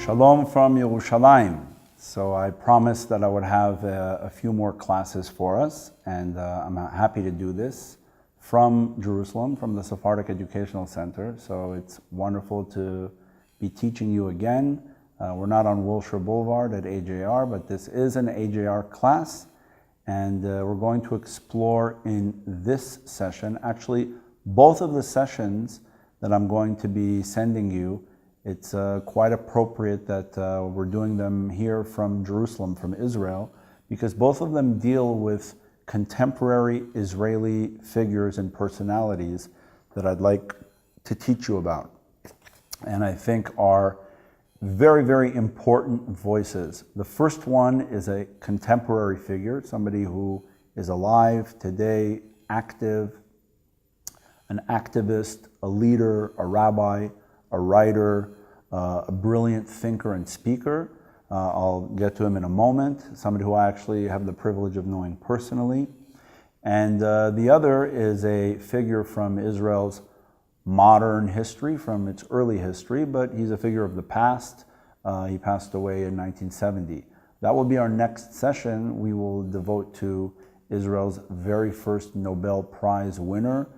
Shalom from Yerushalayim. So I promised that I would have a few more classes for us, and I'm happy to do this from Jerusalem, from the Sephardic Educational Center. So it's wonderful to be teaching you again. We're not on Wilshire Boulevard at AJR, but this is an AJR class, and we're going to explore in this session, actually both of the sessions that I'm going to be sending you. It's quite appropriate that we're doing them here from Jerusalem, from Israel, because both of them deal with contemporary Israeli figures and personalities that I'd like to teach you about, and I think are very, very important voices. The first one is a contemporary figure, somebody who is alive today, active, an activist, a leader, a rabbi, a writer, a brilliant thinker and speaker. I'll get to him in a moment, somebody who I actually have the privilege of knowing personally. And the other is a figure from Israel's modern history, from its early history, but he's a figure of the past. He passed away in 1970. That will be our next session. We will devote to Israel's very first Nobel Prize winner.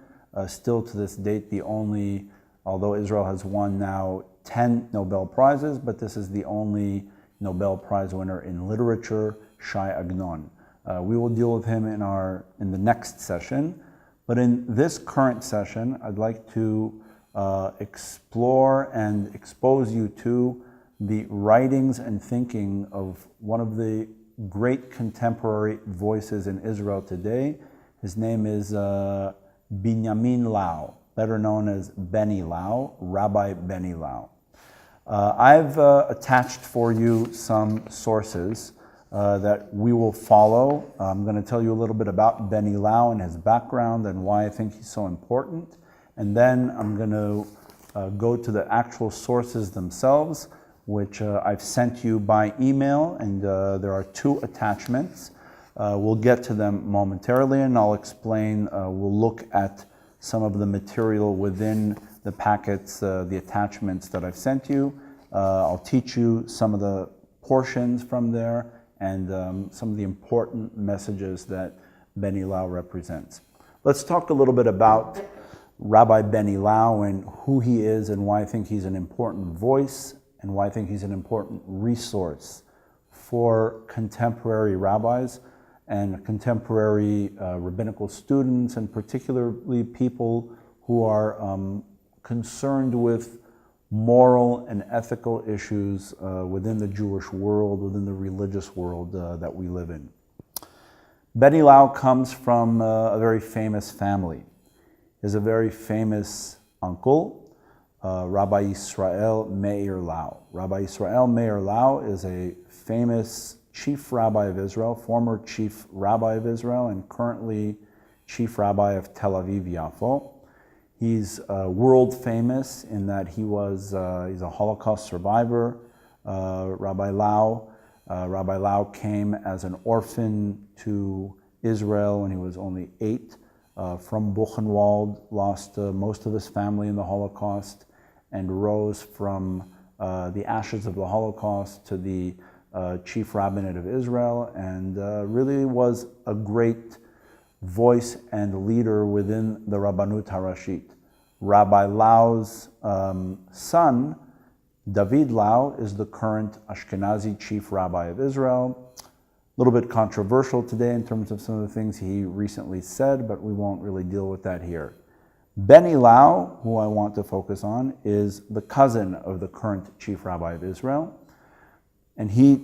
Still to this date, the only, although Israel has won now 10 Nobel Prizes, but this is the only Nobel Prize winner in literature, Shai Agnon. We will deal with him in the next session, but in this current session, I'd like to explore and expose you to the writings and thinking of one of the great contemporary voices in Israel today. His name is Binyamin Lau, better known as Benny Lau, Rabbi Benny Lau. I've attached for you some sources that we will follow. I'm going to tell you a little bit about Benny Lau and his background and why I think he's so important. And then I'm going to go to the actual sources themselves, which I've sent you by email, and there are two attachments. We'll get to them momentarily, and I'll explain, we'll look at some of the material within the packets, the attachments that I've sent you. I'll teach you some of the portions from there and some of the important messages that Benny Lau represents. Let's talk a little bit about Rabbi Benny Lau and who he is and why I think he's an important voice and why I think he's an important resource for contemporary rabbis and contemporary rabbinical students, and particularly people who are concerned with moral and ethical issues within the Jewish world, within the religious world that we live in. Benny Lau comes from a very famous family. He has a very famous uncle, Rabbi Israel Meir Lau. Rabbi Israel Meir Lau is a famous chief rabbi of Israel, former chief rabbi of Israel, and currently chief rabbi of Tel Aviv-Yafo. He's world famous in that he's a Holocaust survivor. Rabbi Lau came as an orphan to Israel when he was only 8 from Buchenwald, lost most of his family in the Holocaust, and rose from the ashes of the Holocaust to the chief rabbinate of Israel, and really was a great voice and leader within the Rabbanut Harashit. Rabbi Lau's son, David Lau, is the current Ashkenazi chief rabbi of Israel. A little bit controversial today in terms of some of the things he recently said, but we won't really deal with that here. Benny Lau, who I want to focus on, is the cousin of the current chief rabbi of Israel, and he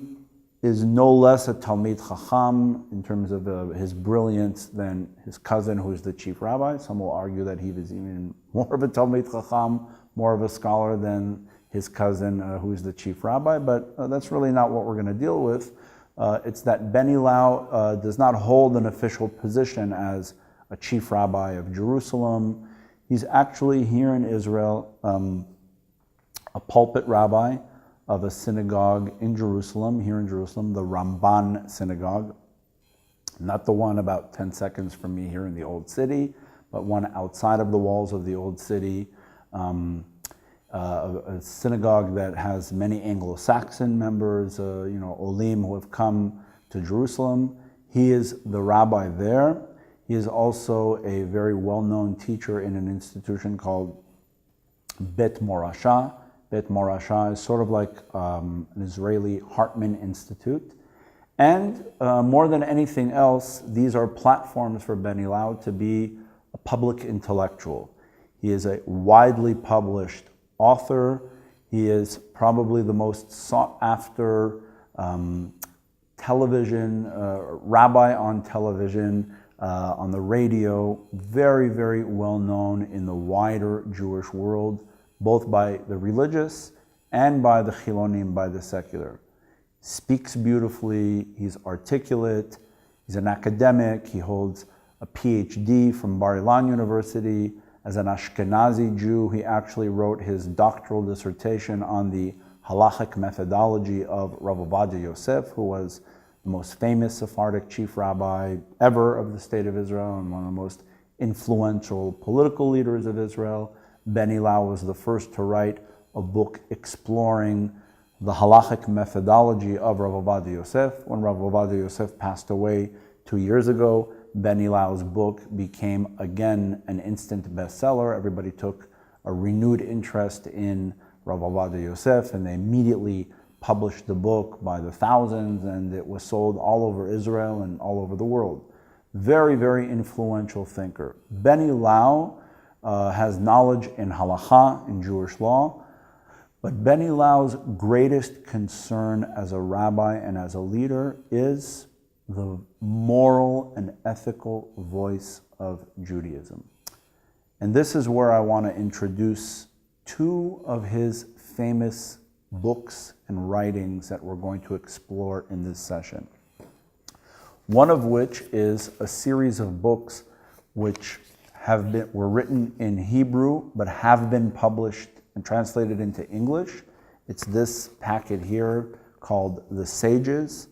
is no less a Talmid Chacham in terms of his brilliance than his cousin, who is the chief rabbi. Some will argue that he was even more of a Talmid Chacham, more of a scholar than his cousin, who is the chief rabbi, but that's really not what we're going to deal with. It's that Benny Lau does not hold an official position as a chief rabbi of Jerusalem. He's actually here in Israel a pulpit rabbi of a synagogue in Jerusalem, here in Jerusalem, the Ramban synagogue. Not the one about 10 seconds from me here in the Old City, but one outside of the walls of the Old City. a synagogue that has many Anglo-Saxon members, Olim who have come to Jerusalem. He is the rabbi there. He is also a very well-known teacher in an institution called Bet Morasha. Bet Morasha is sort of like an Israeli Hartman Institute. And more than anything else, these are platforms for Benny Lau to be a public intellectual. He is a widely published author. He is probably the most sought after television, rabbi on television, on the radio, very, very well known in the wider Jewish world, both by the religious and by the chilonim, by the secular. Speaks beautifully, he's articulate, he's an academic, he holds a PhD from Bar Ilan University. As an Ashkenazi Jew, he actually wrote his doctoral dissertation on the halachic methodology of Rav Ovadia Yosef, who was the most famous Sephardic chief rabbi ever of the state of Israel and one of the most influential political leaders of Israel. Benny Lau was the first to write a book exploring the halachic methodology of Rav Ovadia Yosef. When Rav Ovadia Yosef passed away 2 years ago, Benny Lau's book became again an instant bestseller. Everybody took a renewed interest in Rav Ovadia Yosef, and they immediately published the book by the thousands, and it was sold all over Israel and all over the world. Very, very influential thinker. Benny Lau has knowledge in halacha, in Jewish law, but Benny Lau's greatest concern as a rabbi and as a leader is the moral and ethical voice of Judaism. And this is where I want to introduce two of his famous books and writings that we're going to explore in this session. One of which is a series of books which were written in Hebrew but have been published and translated into English. It's this packet here called The Sages.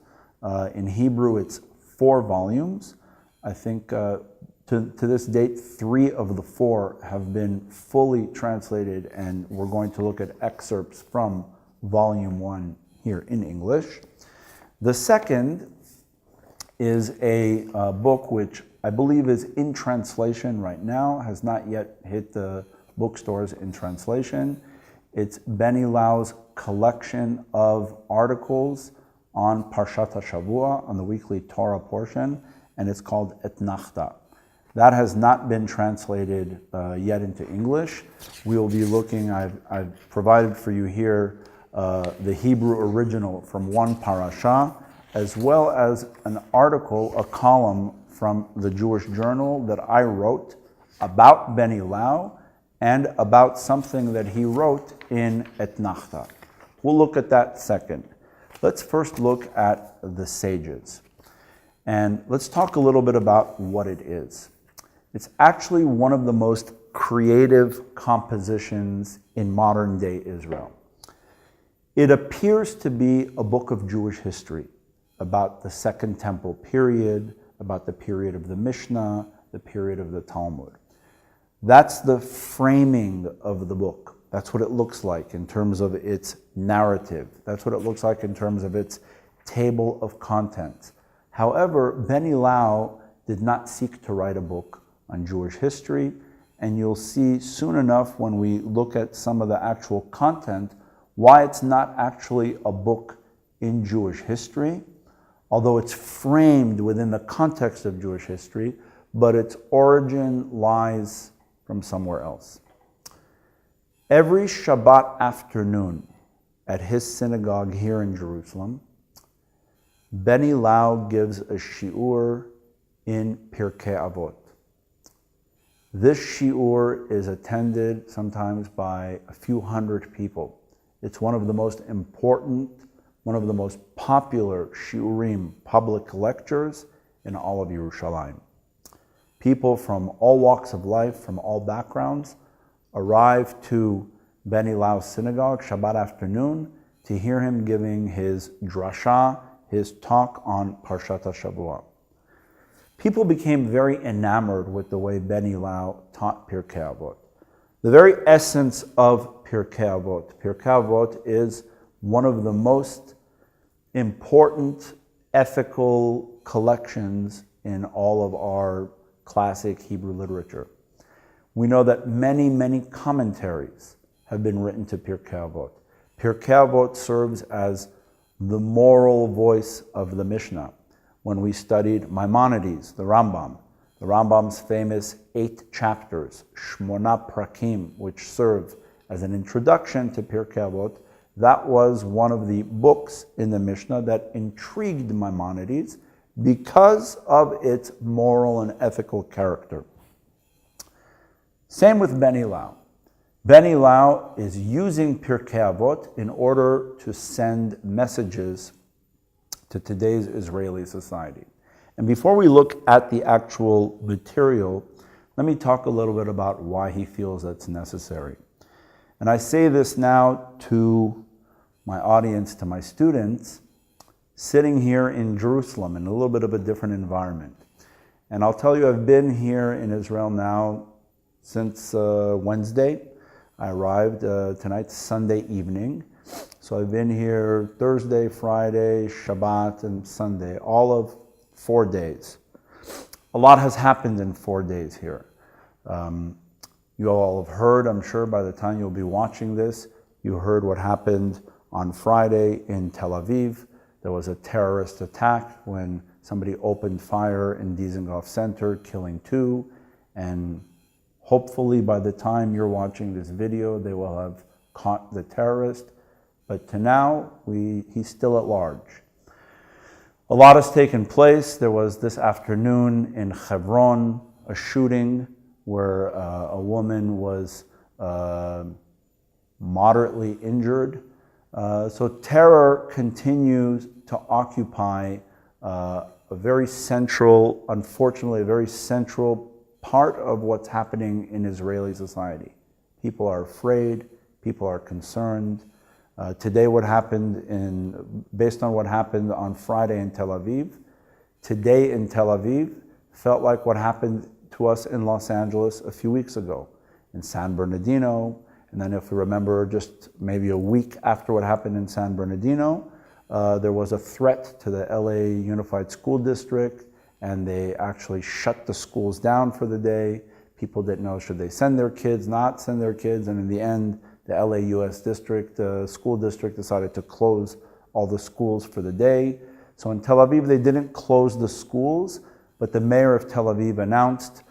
In Hebrew, it's 4 volumes. I think to this date, 3 of the 4 have been fully translated, and we're going to look at excerpts from volume 1 here in English. The second is a book which I believe is in translation right now, has not yet hit the bookstores in translation. It's Benny Lau's collection of articles on Parshat HaShavua, on the weekly Torah portion, and it's called Etnachta. That has not been translated yet into English. We will be looking, I've provided for you here the Hebrew original from one parasha, as well as an article, a column from the Jewish Journal that I wrote about Benny Lau and about something that he wrote in Etnachta. We'll look at that second. Let's first look at the Sages. And let's talk a little bit about what it is. It's actually one of the most creative compositions in modern day Israel. It appears to be a book of Jewish history about the Second Temple period, about the period of the Mishnah, the period of the Talmud. That's the framing of the book. That's what it looks like in terms of its narrative. That's what it looks like in terms of its table of contents. However, Benny Lau did not seek to write a book on Jewish history, and you'll see soon enough when we look at some of the actual content why it's not actually a book in Jewish history, although it's framed within the context of Jewish history, but its origin lies from somewhere else. Every Shabbat afternoon at his synagogue here in Jerusalem, Benny Lau gives a shiur in Pirkei Avot. This shiur is attended sometimes by a few hundred people. It's one of the most important, one of the most popular shiurim, public lectures in all of Yerushalayim. People from all walks of life, from all backgrounds, arrive to Benny Lau's synagogue Shabbat afternoon to hear him giving his drasha, his talk on Parshat HaShavua. People became very enamored with the way Benny Lau taught Pirkei Avot. The very essence of Pirkei Avot. Pirkei Avot is one of the most important ethical collections in all of our classic Hebrew literature. We know that many, many commentaries have been written to Pirkei Avot. Pirkei Avot serves as the moral voice of the Mishnah. When we studied Maimonides, the Rambam's famous 8 chapters, Shmona Prakim, which serve as an introduction to Pirkei Avot, that was one of the books in the Mishnah that intrigued Maimonides because of its moral and ethical character. Same with Ben Ilau. Ben Ilau is using Pirkei Avot in order to send messages to today's Israeli society. And before we look at the actual material, let me talk a little bit about why he feels that's necessary. And I say this now to my audience, to my students, sitting here in Jerusalem in a little bit of a different environment. And I'll tell you, I've been here in Israel now since Wednesday. I arrived tonight, Sunday evening. So I've been here Thursday, Friday, Shabbat, and Sunday, all of 4 days. A lot has happened in 4 days here. You all have heard, I'm sure by the time you'll be watching this, you heard what happened on Friday in Tel Aviv. There was a terrorist attack when somebody opened fire in Dizengoff Center, killing 2, and hopefully by the time you're watching this video, they will have caught the terrorist. But to now, he's still at large. A lot has taken place. There was this afternoon in Hebron, a shooting where a woman was moderately injured. So terror continues to occupy unfortunately, a very central part of what's happening in Israeli society. People are afraid, people are concerned. Today, based on what happened on Friday in Tel Aviv, today in Tel Aviv felt like what happened to us in Los Angeles a few weeks ago, in San Bernardino. And then if you remember, just maybe a week after what happened in San Bernardino, there was a threat to the LA Unified School District, and they actually shut the schools down for the day. People didn't know, should they send their kids, not send their kids, and in the end, the LA US school district decided to close all the schools for the day. So in Tel Aviv, they didn't close the schools, but the mayor of Tel Aviv announced,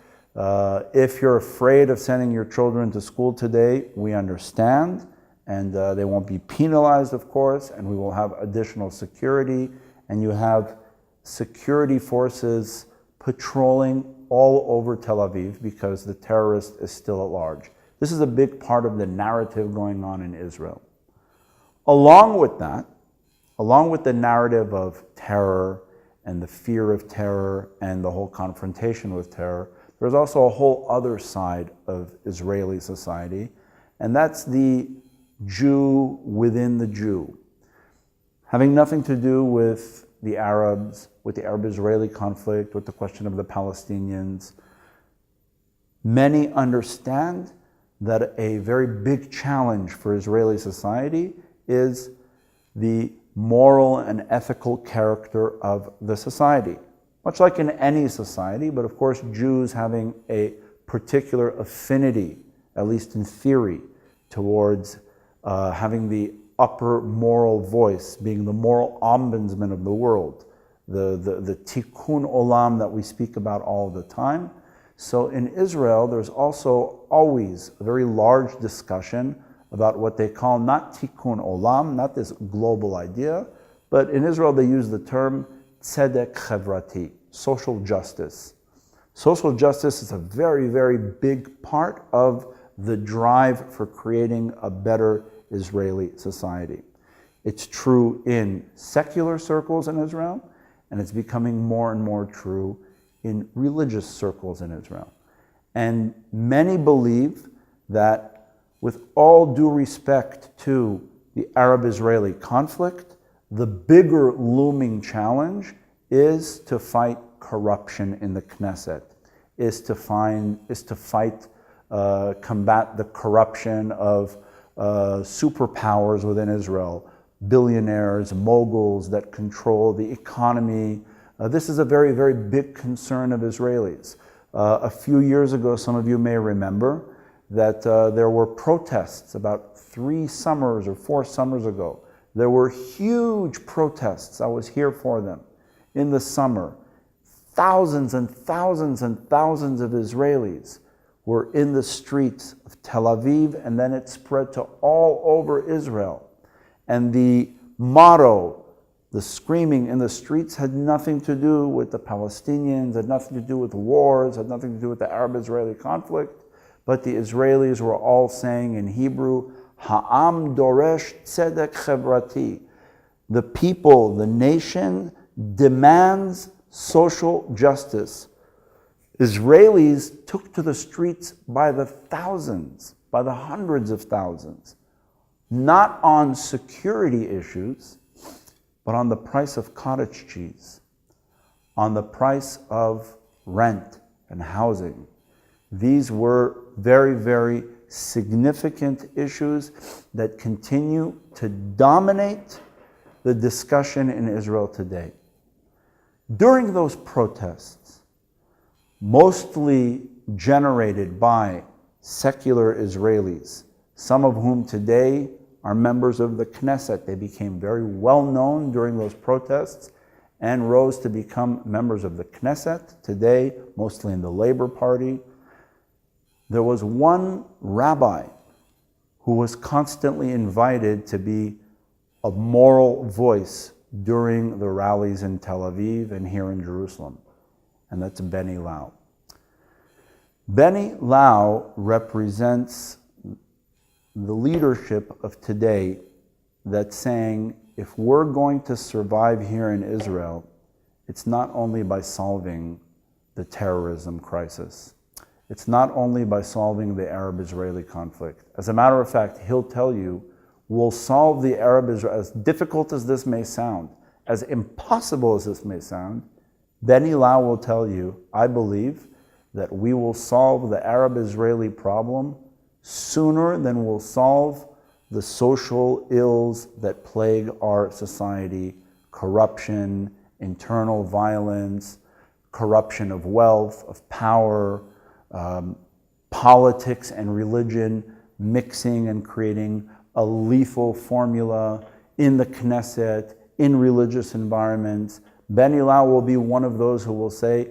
if you're afraid of sending your children to school today, we understand, and they won't be penalized, of course, and we will have additional security, and you have security forces patrolling all over Tel Aviv because the terrorist is still at large. This is a big part of the narrative going on in Israel. Along with that, along with the narrative of terror and the fear of terror and the whole confrontation with terror, there's also a whole other side of Israeli society, and that's the Jew within the Jew. Having nothing to do with the Arabs, with the Arab-Israeli conflict, with the question of the Palestinians. Many understand that a very big challenge for Israeli society is the moral and ethical character of the society. Much like in any society, but of course Jews having a particular affinity, at least in theory, towards having the upper moral voice, being the moral ombudsman of the world, the tikkun olam that we speak about all the time. So in Israel, there's also always a very large discussion about what they call not tikkun olam, not this global idea, but in Israel they use the term tzedek chevrati, social justice. Social justice is a very, very big part of the drive for creating a better Israeli society. It's true in secular circles in Israel, and it's becoming more and more true in religious circles in Israel. And many believe that, with all due respect to the Arab-Israeli conflict, the bigger looming challenge is to fight corruption in the Knesset, is to combat the corruption of superpowers within Israel, billionaires, moguls that control the economy. This is a very, very big concern of Israelis. A few years ago, some of you may remember that there were protests about 3 summers or 4 summers ago. There were huge protests. I was here for them in the summer. Thousands and thousands and thousands of Israelis were in the streets of Tel Aviv, and then it spread to all over Israel. And the motto, the screaming in the streets, had nothing to do with the Palestinians, had nothing to do with wars, had nothing to do with the Arab-Israeli conflict, but the Israelis were all saying in Hebrew, Ha'am doresh tzedek chevrati. The people, the nation, demands social justice. Israelis took to the streets by the thousands, by the hundreds of thousands, not on security issues, but on the price of cottage cheese, on the price of rent and housing. These were very, very significant issues that continue to dominate the discussion in Israel today. During those protests, mostly generated by secular Israelis, some of whom today are members of the Knesset. They became very well known during those protests and rose to become members of the Knesset, today mostly in the Labor Party. There was one rabbi who was constantly invited to be a moral voice during the rallies in Tel Aviv and here in Jerusalem, and that's Benny Lau. Benny Lau represents the leadership of today that's saying, if we're going to survive here in Israel, it's not only by solving the terrorism crisis. It's not only by solving the Arab-Israeli conflict. As a matter of fact, he'll tell you, we'll solve the Arab-Israeli, as difficult as this may sound, as impossible as this may sound, Benny Lau will tell you, I believe that we will solve the Arab-Israeli problem sooner than we'll solve the social ills that plague our society: corruption, internal violence, corruption of wealth, of power, politics and religion mixing and creating a lethal formula in the Knesset, in religious environments. Benny Lau will be one of those who will say,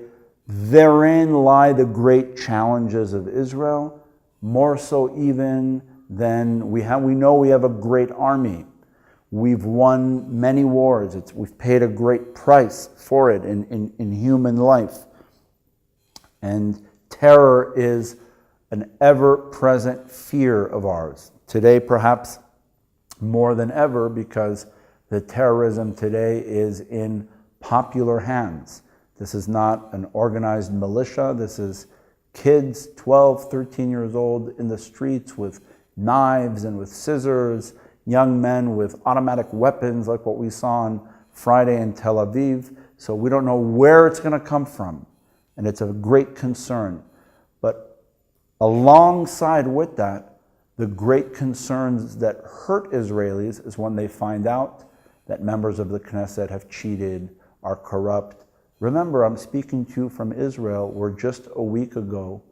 therein lie the great challenges of Israel, more so even than we know we have a great army. We've won many wars. We've paid a great price for it in human life. And terror is an ever-present fear of ours. Today, perhaps more than ever, because the terrorism today is in popular hands. This is not an organized militia. This is kids, 12, 13 years old, in the streets with knives and with scissors, young men with automatic weapons like what we saw on Friday in Tel Aviv. So we don't know where it's going to come from, and it's a great concern. But alongside with that, the great concerns that hurt Israelis is when they find out that members of the Knesset have cheated, are corrupt. Remember, I'm speaking to you from Israel, where just a week ago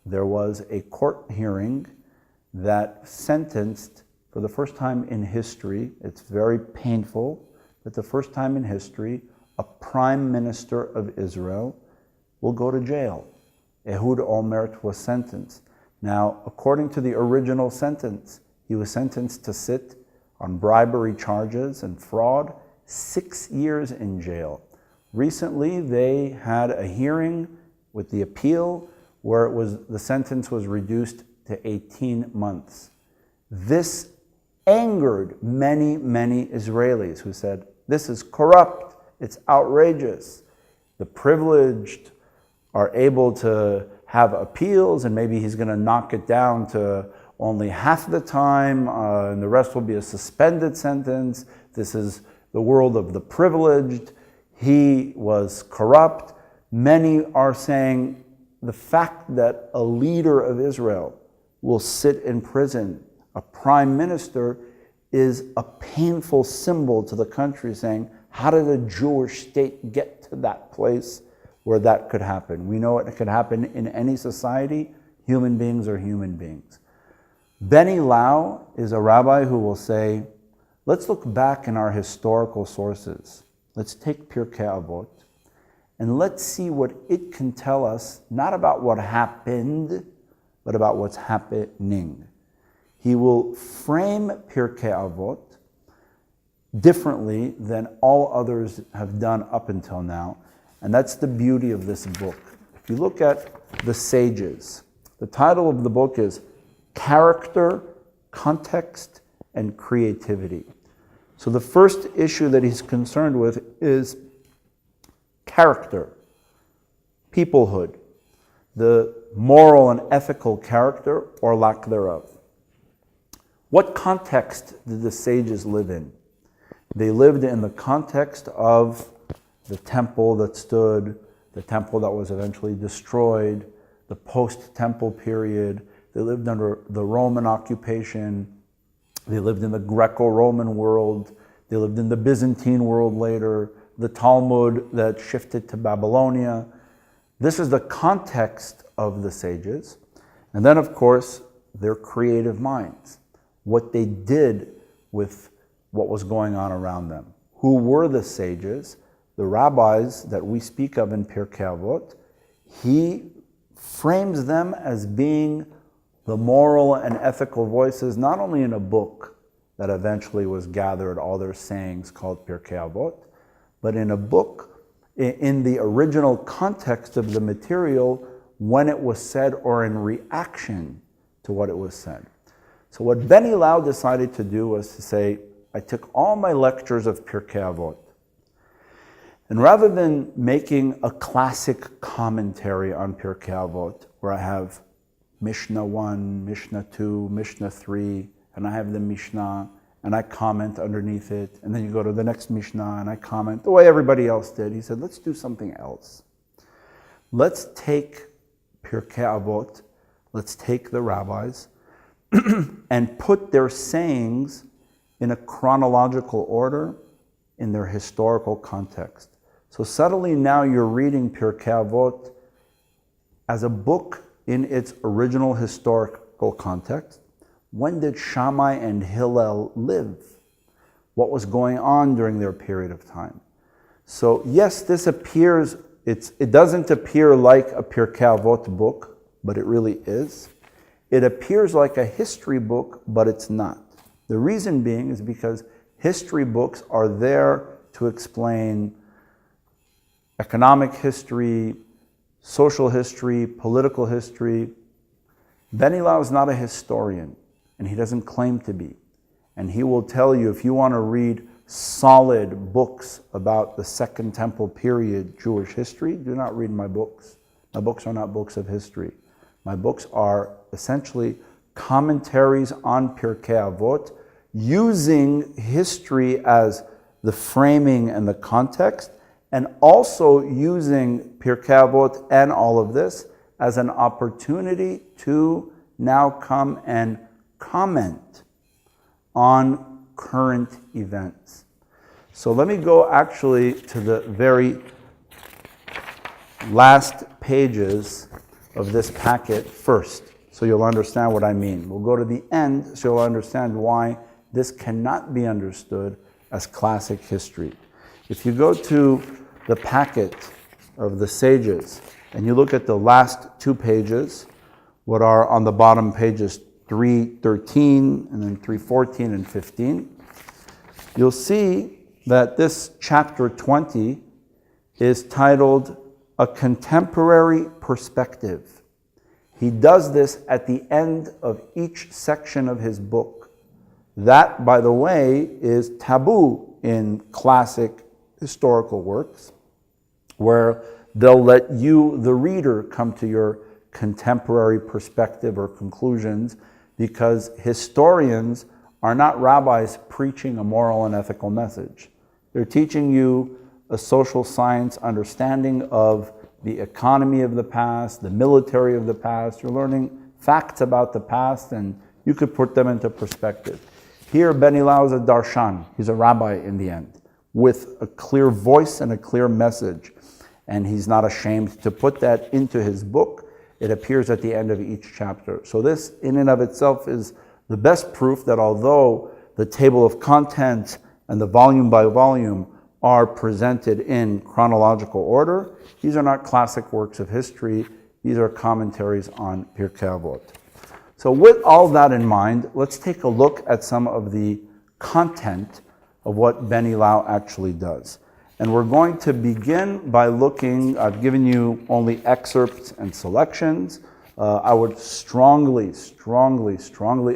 there was a court hearing that sentenced, for the first time in history, it's very painful, but the first time in history, a prime minister of Israel will go to jail. Ehud Olmert was sentenced. Now, according to the original sentence, he was sentenced to sit on bribery charges and fraud, 6 years in jail. Recently, they had a hearing with the appeal where the sentence was reduced to 18 months. This angered many, many Israelis who said, this is corrupt, it's outrageous. The privileged are able to have appeals, and maybe he's going to knock it down to only half the time, and the rest will be a suspended sentence. This is the world of the privileged. He was corrupt. Many are saying the fact that a leader of Israel will sit in prison A prime minister is a painful symbol to the country, saying, how did a Jewish state get to that place where that could happen? We know it could happen in any society. Human beings are human beings. Benny Lau is a rabbi who will say, let's look back in our historical sources. Let's take Pirkei Avot, and let's see what it can tell us, not about what happened, but about what's happening. He will frame Pirkei Avot differently than all others have done up until now, and that's the beauty of this book. If you look at the sages, the title of the book is Character, Context, and Creativity. So the first issue that he's concerned with is character, peoplehood, the moral and ethical character or lack thereof. What context did the sages live in? They lived in the context of the temple that stood, the temple that was eventually destroyed, the post-temple period. They lived under the Roman occupation. They lived in the Greco-Roman world. They lived in the Byzantine world later, the Talmud that shifted to Babylonia. This is the context of the sages. And then, of course, their creative minds, what they did with what was going on around them. Who were the sages? The rabbis that we speak of in Pirkei Avot. He frames them as being the moral and ethical voices, not only in a book that eventually was gathered, all their sayings called Pirkei Avot, but in a book in the original context of the material when it was said or in reaction to what it was said. So what Benny Lau decided to do was to say, I took all my lectures of Pirkei Avot, and rather than making a classic commentary on Pirkei Avot, where I have Mishnah 1, Mishnah 2, Mishnah 3, and I have the Mishnah, and I comment underneath it, and then you go to the next Mishnah, and I comment the way everybody else did. He said, let's do something else. Let's take Pirkei Avot, let's take the rabbis, and put their sayings in a chronological order, in their historical context. So suddenly now you're reading Pirkei Avot as a book in its original historical context. When did Shammai and Hillel live? What was going on during their period of time? So yes, this appears, it doesn't appear like a Pirkei Avot book, but it really is. It appears like a history book, but it's not. The reason being is because history books are there to explain economic history, social history, political history. Benny Lau is not a historian, and he doesn't claim to be. And he will tell you, if you want to read solid books about the Second Temple period Jewish history, do not read my books. My books are not books of history. My books are essentially commentaries on Pirkei Avot, using history as the framing and the context, and also using Pirkei Avot and all of this as an opportunity to now come and comment on current events. So let me go actually to the very last pages of this packet first, so you'll understand what I mean. We'll go to the end, so you'll understand why this cannot be understood as classic history. If you go to the packet of the sages, and you look at the last two pages, what are on the bottom pages 313 and then 314 and 15, you'll see that this chapter 20 is titled A Contemporary Perspective. He does this at the end of each section of his book. That, by the way, is taboo in classic historical works, where they'll let you, the reader, come to your contemporary perspective or conclusions, because historians are not rabbis preaching a moral and ethical message. They're teaching you a social science understanding of the economy of the past, the military of the past. You're learning facts about the past, and you could put them into perspective. Here, Beni Lau is a darshan. He's a rabbi in the end, with a clear voice and a clear message. And he's not ashamed to put that into his book. It appears at the end of each chapter. So this, in and of itself, is the best proof that although the table of contents and the volume by volume are presented in chronological order, these are not classic works of history. These are commentaries on Pirkei Avot. So with all that in mind, let's take a look at some of the content of what Beni Lau actually does. And we're going to begin by looking, I've given you only excerpts and selections. I would strongly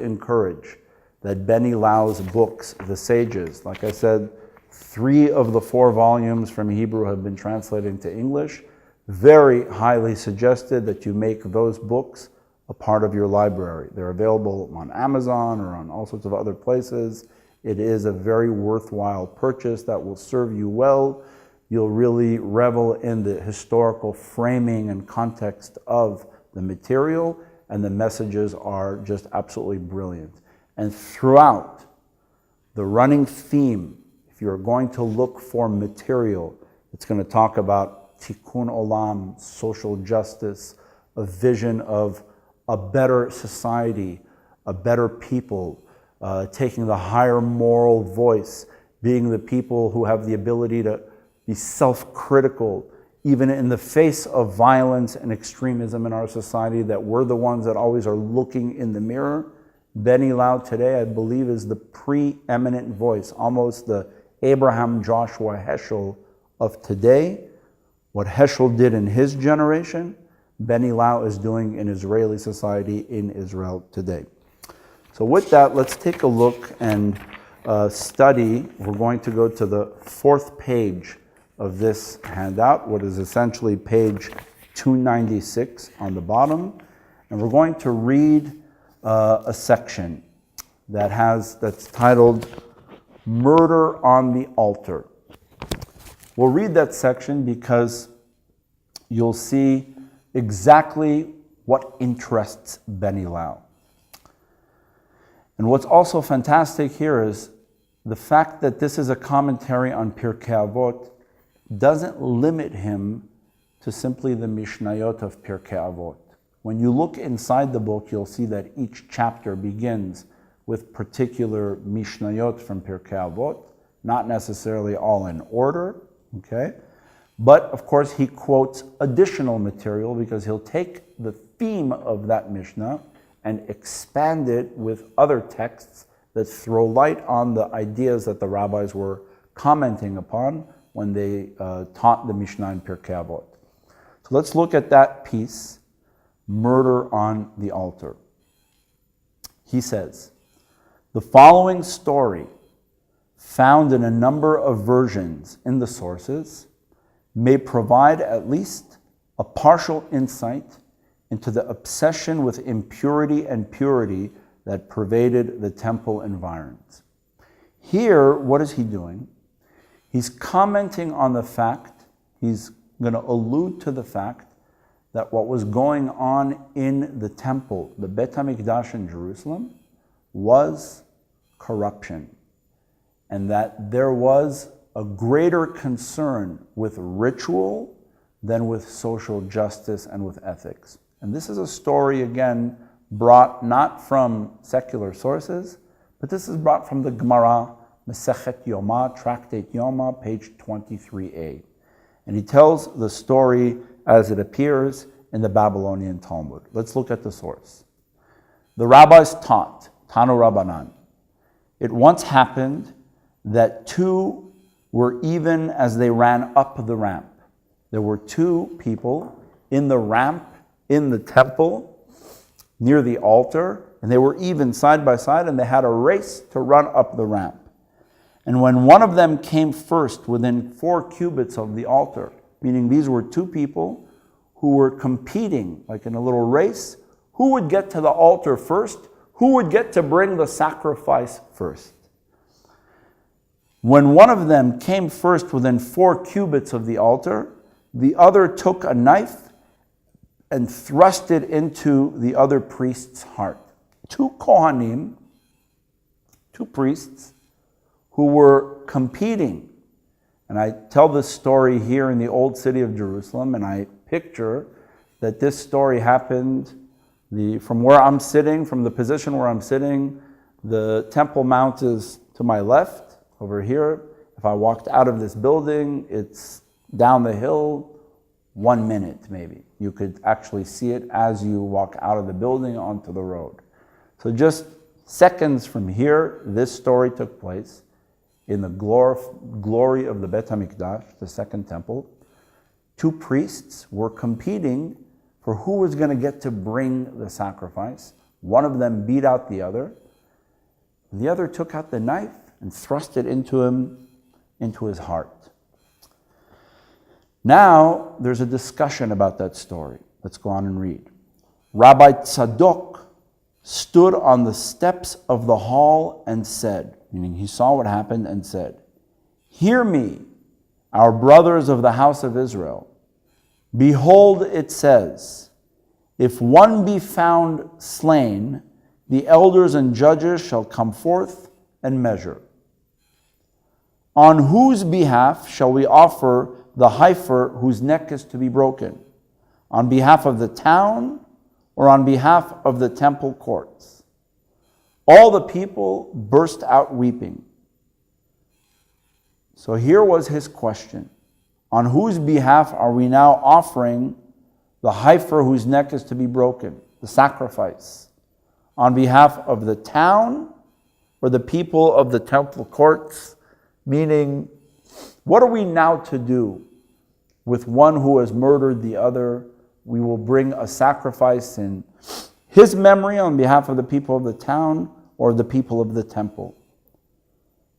encourage that Beni Lau's books, The Sages, like I said, 3 of the 4 volumes from Hebrew have been translated into English. Very highly suggested that you make those books a part of your library. They're available on Amazon or on all sorts of other places. It is a very worthwhile purchase that will serve you well. You'll really revel in the historical framing and context of the material, and the messages are just absolutely brilliant. And throughout, the running theme, if you're going to look for material, it's going to talk about tikkun olam, social justice, a vision of a better society, a better people, taking the higher moral voice, being the people who have the ability to be self-critical, even in the face of violence and extremism in our society, that we're the ones that always are looking in the mirror. Beni Lau today, I believe, is the preeminent voice, almost the Abraham Joshua Heschel of today. What Heschel did in his generation, Beni Lau is doing in Israeli society in Israel today. So with that, let's take a look and study. We're going to go to the 4th page of this handout, what is essentially page 296 on the bottom. And we're going to read a section that's titled Murder on the Altar. We'll read that section because you'll see exactly what interests Beni Lau. And what's also fantastic here is the fact that this is a commentary on Pirkei Avot doesn't limit him to simply the Mishnayot of Pirkei Avot. When you look inside the book, you'll see that each chapter begins with particular Mishnayot from Pirkei Avot, not necessarily all in order, okay? But of course, he quotes additional material because he'll take the theme of that Mishnah and expand it with other texts that throw light on the ideas that the rabbis were commenting upon when they taught the Mishnah in Pirkei Avot. So let's look at that piece, Murder on the Altar. He says, the following story, found in a number of versions in the sources, may provide at least a partial insight into the obsession with impurity and purity that pervaded the temple environs. Here, what is he doing? He's commenting on the fact, he's going to allude to the fact that what was going on in the temple, the Bet HaMikdash in Jerusalem, was corruption. And that there was a greater concern with ritual than with social justice and with ethics. And this is a story, again, brought not from secular sources, but this is brought from the Gemara, Masechet Yoma, Tractate Yoma, page 23a. And he tells the story as it appears in the Babylonian Talmud. Let's look at the source. The rabbis taught, Tanu Rabbanan, it once happened that 2 were even as they ran up the ramp. There were 2 people in the ramp in the temple near the altar, and they were even side by side, and they had a race to run up the ramp. And when one of them came first within 4 cubits of the altar, meaning these were 2 people who were competing, like in a little race, who would get to the altar first? Who would get to bring the sacrifice first? When one of them came first within 4 cubits of the altar, the other took a knife and thrust it into the other priest's heart, two Kohanim, two priests, who were competing. And I tell this story here in the old city of Jerusalem, and I picture that this story happened from where I'm sitting, from the position where I'm sitting. The Temple Mount is to my left, over here. If I walked out of this building, it's down the hill, 1 minute maybe. You could actually see it as you walk out of the building onto the road. So just seconds from here, this story took place in the glory of the Bet HaMikdash, the second temple. Two priests were competing for who was going to get to bring the sacrifice. One of them beat out the other. The other took out the knife and thrust it into his heart. Now, there's a discussion about that story. Let's go on and read. Rabbi Tzadok stood on the steps of the hall and said, meaning he saw what happened and said, "Hear me, our brothers of the house of Israel. Behold, it says, if one be found slain, the elders and judges shall come forth and measure. On whose behalf shall we offer the heifer whose neck is to be broken? On behalf of the town or on behalf of the temple courts?" All the people burst out weeping. So here was his question. On whose behalf are we now offering the heifer whose neck is to be broken, the sacrifice? On behalf of the town or the people of the temple courts? Meaning, what are we now to do with one who has murdered the other? We will bring a sacrifice in his memory on behalf of the people of the town or the people of the temple.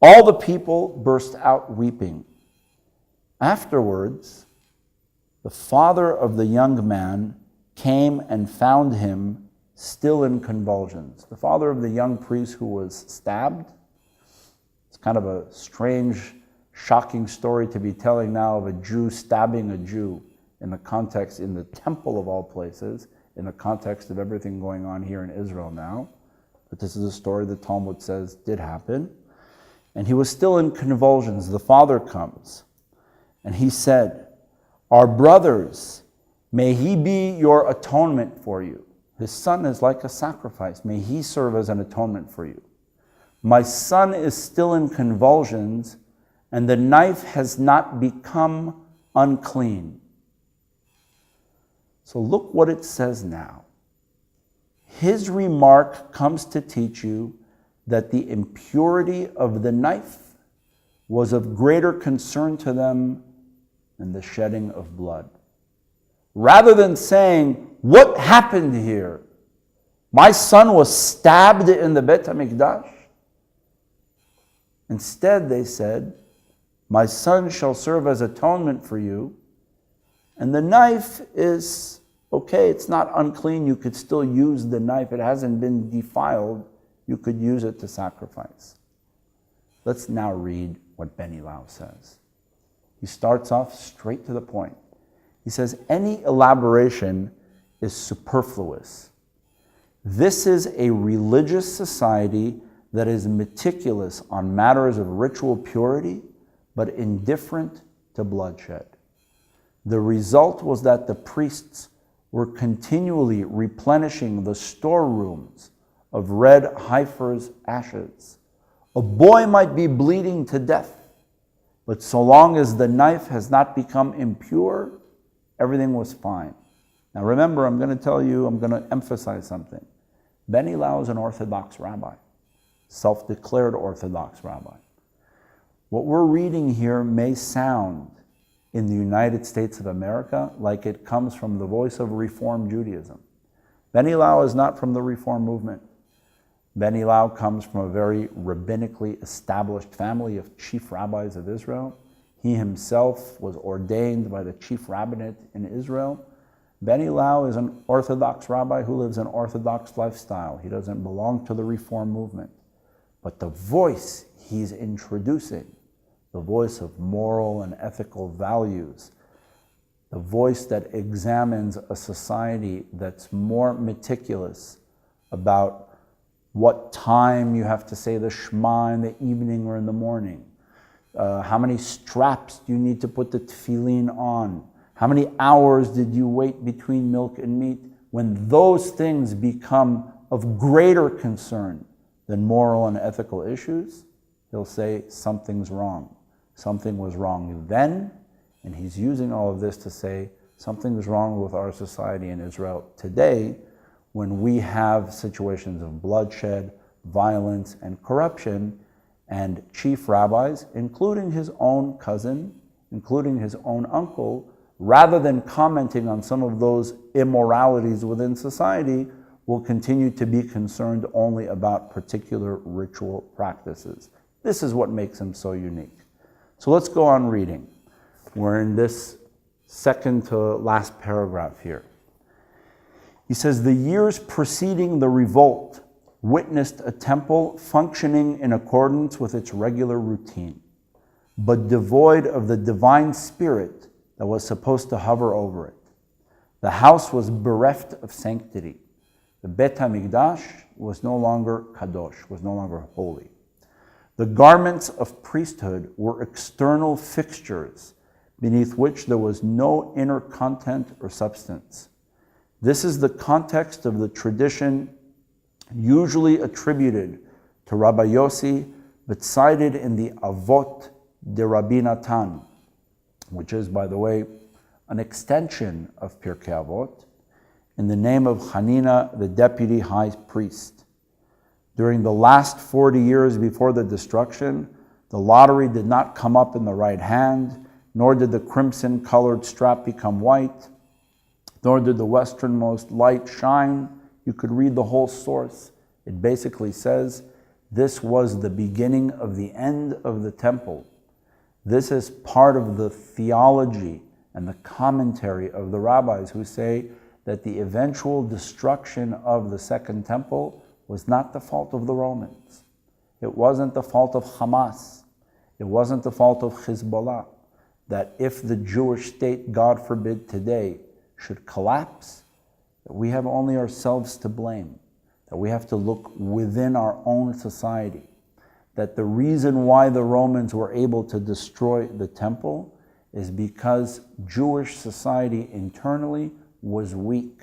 All the people burst out weeping. Afterwards, the father of the young man came and found him still in convulsions. The father of the young priest who was stabbed. It's kind of a strange, shocking story to be telling now of a Jew stabbing a Jew in the context, in the temple of all places, in the context of everything going on here in Israel now. But this is a story the Talmud says did happen. And he was still in convulsions. The father comes and he said, "Our brothers, may he be your atonement for you." His son is like a sacrifice. May he serve as an atonement for you. "My son is still in convulsions, and the knife has not become unclean." So look what it says now. His remark comes to teach you that the impurity of the knife was of greater concern to them than the shedding of blood. Rather than saying, "What happened here? My son was stabbed in the Bet HaMikdash." Instead, they said, "My son shall serve as atonement for you, and the knife is okay, it's not unclean, you could still use the knife, it hasn't been defiled, you could use it to sacrifice." Let's now read what Ben Elau says. He starts off straight to the point. He says, any elaboration is superfluous. This is a religious society that is meticulous on matters of ritual purity, but indifferent to bloodshed. The result was that the priests were continually replenishing the storerooms of red heifer's ashes. A boy might be bleeding to death, but so long as the knife has not become impure, everything was fine. Now remember, I'm going to emphasize something. Ben Elau is an Orthodox rabbi, self-declared Orthodox rabbi. What we're reading here may sound in the United States of America like it comes from the voice of Reform Judaism. Ben Elau is not from the Reform movement. Ben Elau comes from a very rabbinically established family of chief rabbis of Israel. He himself was ordained by the chief rabbinate in Israel. Ben Elau is an Orthodox rabbi who lives an Orthodox lifestyle. He doesn't belong to the Reform movement. But the voice he's introducing, the voice of moral and ethical values, the voice that examines a society that's more meticulous about what time you have to say the Shema in the evening or in the morning, how many straps do you need to put the tefillin on, how many hours did you wait between milk and meat. When those things become of greater concern than moral and ethical issues, he'll say something's wrong. Something was wrong then, and he's using all of this to say something's wrong with our society in Israel today when we have situations of bloodshed, violence, and corruption, and chief rabbis, including his own cousin, including his own uncle, rather than commenting on some of those immoralities within society, will continue to be concerned only about particular ritual practices. This is what makes him so unique. So let's go on reading. We're in this second to last paragraph here. He says, the years preceding the revolt witnessed a temple functioning in accordance with its regular routine, but devoid of the divine spirit that was supposed to hover over it. The house was bereft of sanctity. The Bet HaMikdash was no longer kadosh, was no longer holy. The garments of priesthood were external fixtures beneath which there was no inner content or substance. This is the context of the tradition usually attributed to Rabbi Yossi, but cited in the Avot de Rabbi Natan, which is, by the way, an extension of Pirkei Avot, in the name of Hanina, the deputy high priest. During the last 40 years before the destruction, the lottery did not come up in the right hand, nor did the crimson-colored strap become white, nor did the westernmost light shine. You could read the whole source. It basically says, this was the beginning of the end of the temple. This is part of the theology and the commentary of the rabbis who say that the eventual destruction of the Second Temple was not the fault of the Romans. It wasn't the fault of Hamas. It wasn't the fault of Hezbollah. That if the Jewish state, God forbid today, should collapse, that we have only ourselves to blame, that we have to look within our own society, that the reason why the Romans were able to destroy the temple is because Jewish society internally was weak,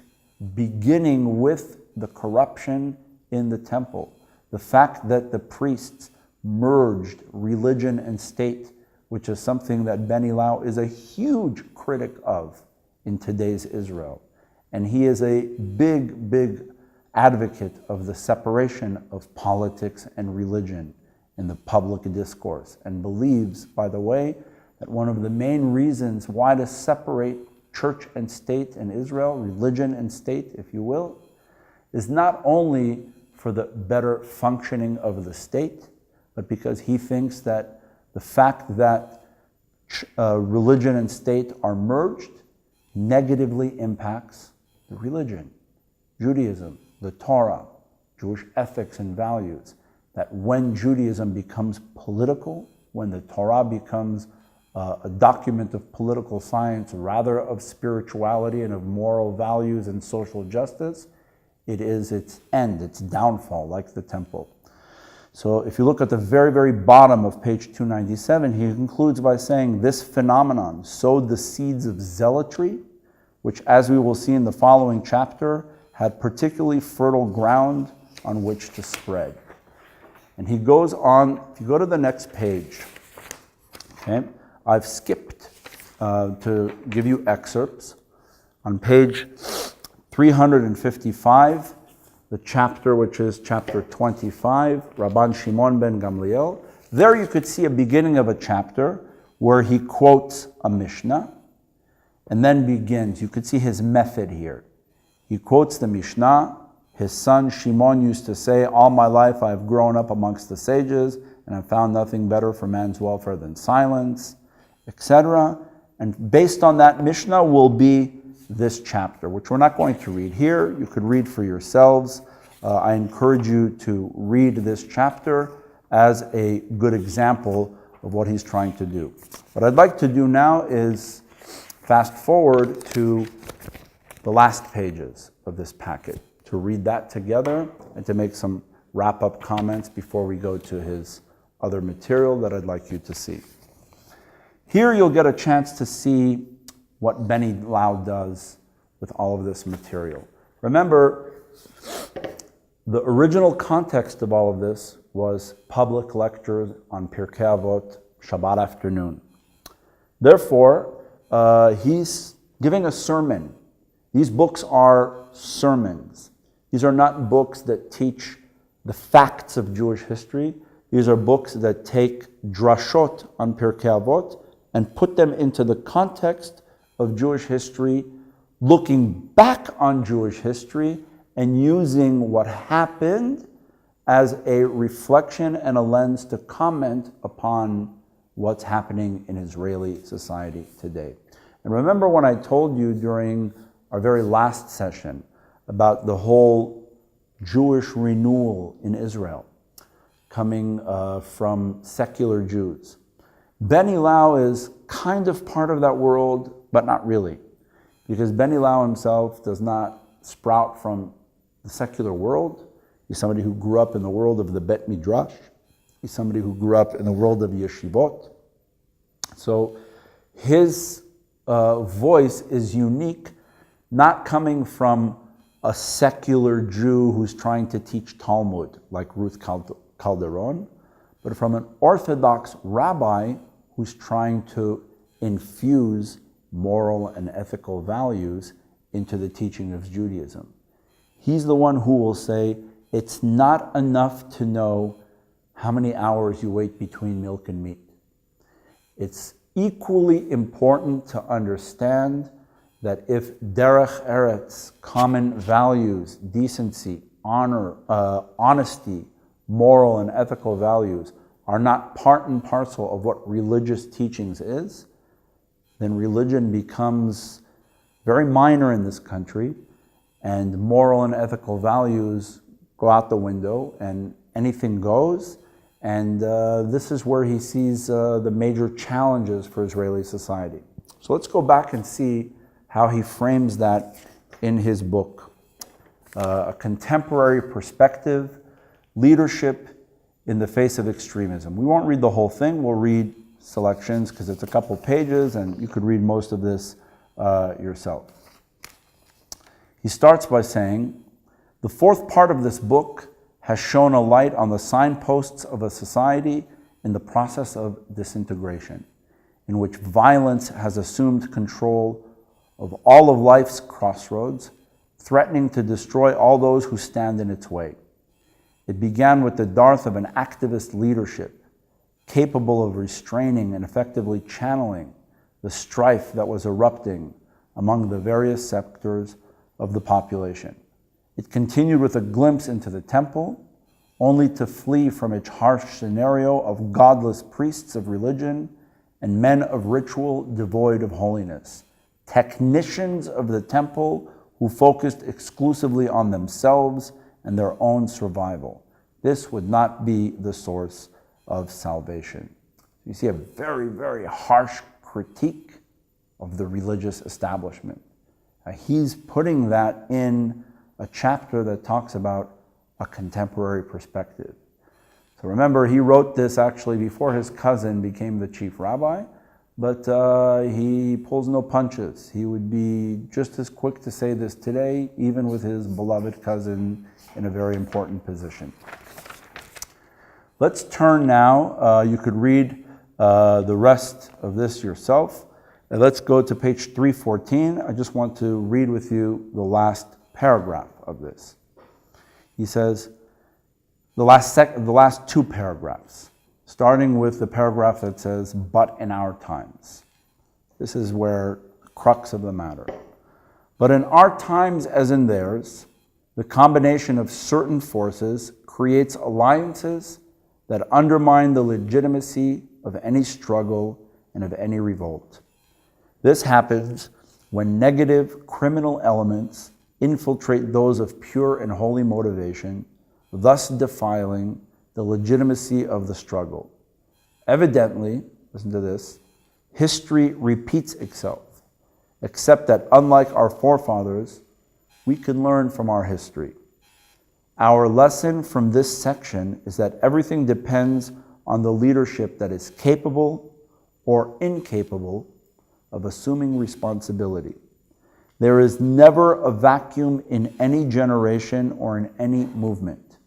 beginning with the corruption in the temple. The fact that the priests merged religion and state, which is something that Benny Lau is a huge critic of in today's Israel. And he is a big, big advocate of the separation of politics and religion in the public discourse, and believes, by the way, that one of the main reasons why to separate church and state in Israel, religion and state, if you will, is not only for the better functioning of the state, but because he thinks that the fact that religion and state are merged negatively impacts the religion, Judaism, the Torah, Jewish ethics and values. That when Judaism becomes political, when the Torah becomes a document of political science rather of spirituality and of moral values and social justice, it is its end, its downfall, like the temple. So if you look at the very, very bottom of page 297, he concludes by saying, this phenomenon sowed the seeds of zealotry, which, as we will see in the following chapter, had particularly fertile ground on which to spread. And he goes on, if you go to the next page, okay, I've skipped to give you excerpts. On page 355, the chapter which is chapter 25, Rabban Shimon ben Gamliel, there you could see a beginning of a chapter where he quotes a Mishnah and then begins. You could see his method here. He quotes the Mishnah. His son Shimon used to say, all my life I have grown up amongst the sages and have found nothing better for man's welfare than silence, etc. And based on that Mishnah will be this chapter, which we're not going to read here. You could read for yourselves. I encourage you to read this chapter as a good example of what he's trying to do. What I'd like to do now is fast forward to the last pages of this packet, to read that together and to make some wrap-up comments before we go to his other material that I'd like you to see. Here you'll get a chance to see what Benny Lau does with all of this material. Remember, the original context of all of this was public lectures on Pirkei Avot, Shabbat afternoon. Therefore, he's giving a sermon. These books are sermons. These are not books that teach the facts of Jewish history. These are books that take drashot on Pirkei Avot and put them into the context of Jewish history, looking back on Jewish history and using what happened as a reflection and a lens to comment upon what's happening in Israeli society today. And remember when I told you during our very last session about the whole Jewish renewal in Israel coming from secular Jews. Benny Lau is kind of part of that world, but not really. Because Benny Lau himself does not sprout from the secular world. He's somebody who grew up in the world of the Bet Midrash. He's somebody who grew up in the world of yeshivot. So his voice is unique, not coming from a secular Jew who's trying to teach Talmud, like Ruth Calderon, but from an Orthodox rabbi who's trying to infuse moral and ethical values into the teaching of Judaism. He's the one who will say, it's not enough to know how many hours you wait between milk and meat. It's equally important to understand that if derech eretz, common values, decency, honor, honesty, moral and ethical values are not part and parcel of what religious teachings is, then religion becomes very minor in this country, and moral and ethical values go out the window, and anything goes. And this is where he sees the major challenges for Israeli society. So let's go back and see how he frames that in his book. A contemporary perspective, leadership in the face of extremism. We won't read the whole thing, we'll read selections because it's a couple pages and you could read most of this yourself. He starts by saying, the fourth part of this book has shown a light on the signposts of a society in the process of disintegration, in which violence has assumed control of all of life's crossroads, threatening to destroy all those who stand in its way. It began with the dearth of an activist leadership, capable of restraining and effectively channeling the strife that was erupting among the various sectors of the population. It continued with a glimpse into the temple, only to flee from its harsh scenario of godless priests of religion and men of ritual devoid of holiness, technicians of the temple who focused exclusively on themselves and their own survival. This would not be the source of salvation. You see a very, very harsh critique of the religious establishment. He's putting that in a chapter that talks about a contemporary perspective. So remember, he wrote this actually before his cousin became the chief rabbi, but he pulls no punches. He would be just as quick to say this today, even with his beloved cousin in a very important position. Let's turn now, you could read the rest of this yourself. Let's go to page 314. I just want to read with you the last paragraph of this. He says, the last two paragraphs, starting with the paragraph that says, but in our times. This is where the crux of the matter. But in our times as in theirs, the combination of certain forces creates alliances that undermine the legitimacy of any struggle and of any revolt. This happens when negative criminal elements infiltrate those of pure and holy motivation, thus defiling the legitimacy of the struggle. Evidently, listen to this, history repeats itself, except that unlike our forefathers, we can learn from our history. Our lesson from this section is that everything depends on the leadership that is capable or incapable of assuming responsibility. There is never a vacuum in any generation or in any movement.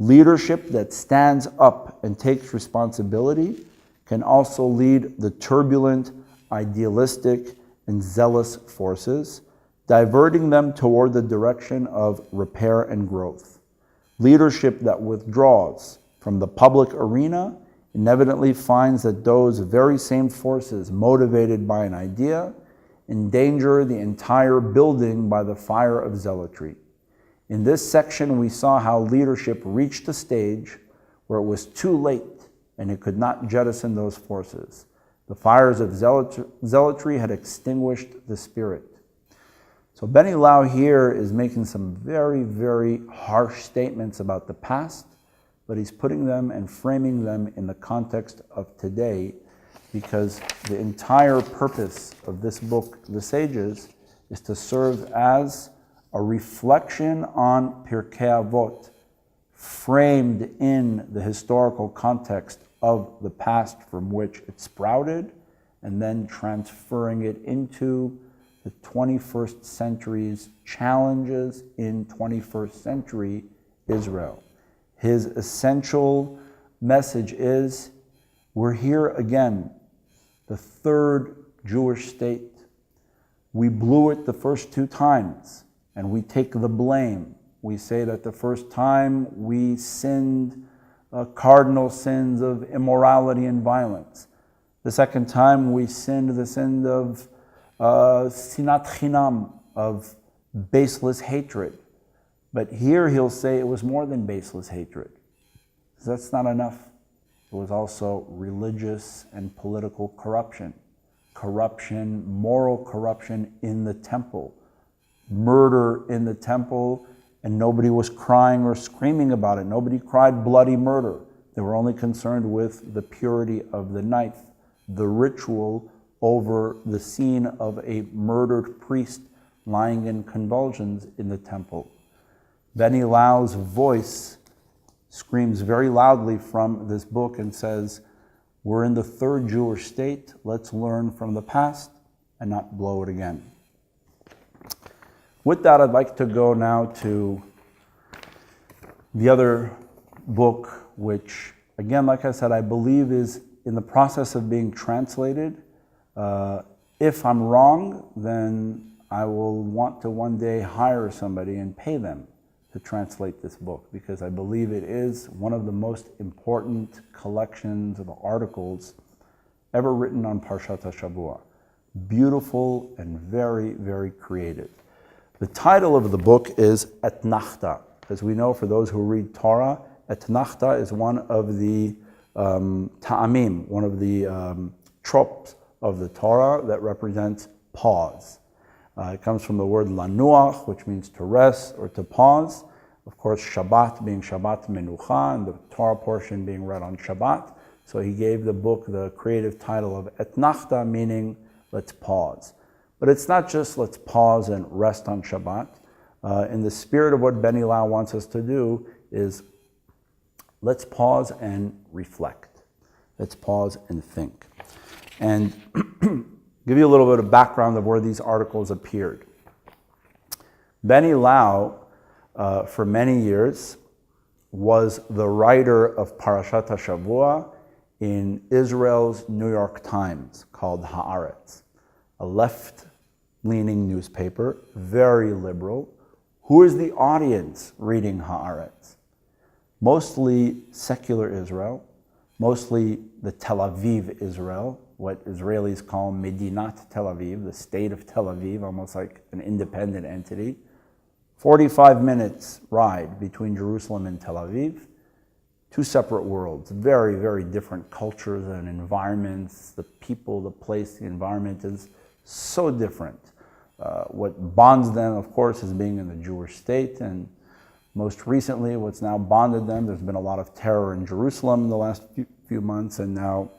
Leadership that stands up and takes responsibility can also lead the turbulent, idealistic, and zealous forces, diverting them toward the direction of repair and growth. Leadership that withdraws from the public arena inevitably finds that those very same forces, motivated by an idea, endanger the entire building by the fire of zealotry. In this section, we saw how leadership reached a stage where it was too late and it could not jettison those forces. The fires of zealotry had extinguished the spirit. So Benny Lau here is making some very, very harsh statements about the past, but he's putting them and framing them in the context of today, because the entire purpose of this book, The Sages, is to serve as a reflection on Pirkei Avot, framed in the historical context of the past from which it sprouted, and then transferring it into the 21st century's challenges in 21st century Israel. His essential message is, we're here again, the third Jewish state. We blew it the first two times, and we take the blame. We say that the first time we sinned cardinal sins of immorality and violence. The second time we sinned the sin of sinat chinam, of baseless hatred. But here he'll say it was more than baseless hatred. That's not enough. It was also religious and political corruption. Corruption, moral corruption in the temple. Murder in the temple, and nobody was crying or screaming about it. Nobody cried bloody murder. They were only concerned with the purity of the knife, the ritual over the scene of a murdered priest lying in convulsions in the temple. Benny Lau's voice screams very loudly from this book and says, we're in the third Jewish state, let's learn from the past and not blow it again. With that, I'd like to go now to the other book, which, again, like I said, I believe is in the process of being translated. If I'm wrong, then I will want to one day hire somebody and pay them to translate this book, because I believe it is one of the most important collections of articles ever written on Parshat HaShavua. Beautiful and very, very creative. The title of the book is Etnachta. As we know, for those who read Torah, Etnachta is one of the ta'amim, one of the tropes of the Torah that represents pause. It comes from the word lanuach, which means to rest or to pause. Of course, Shabbat being Shabbat Menucha, and the Torah portion being read on Shabbat. So he gave the book the creative title of Etnachta, meaning let's pause. But it's not just let's pause and rest on Shabbat. In the spirit of what Benny Lau wants us to do is let's pause and reflect. Let's pause and think. And give you a little bit of background of where these articles appeared. Benny Lau, for many years, was the writer of Parashat HaShavua in Israel's New York Times, called Haaretz, a left-leaning newspaper, very liberal. Who is the audience reading Haaretz? Mostly secular Israel, mostly the Tel Aviv Israel, what Israelis call Medinat Tel Aviv, the state of Tel Aviv, almost like an independent entity. 45 minutes ride between Jerusalem and Tel Aviv. Two separate worlds, very, very different cultures and environments. The people, the place, the environment is so different. What bonds them, of course, is being in the Jewish state, and most recently, what's now bonded them, there's been a lot of terror in Jerusalem in the last few months, and now,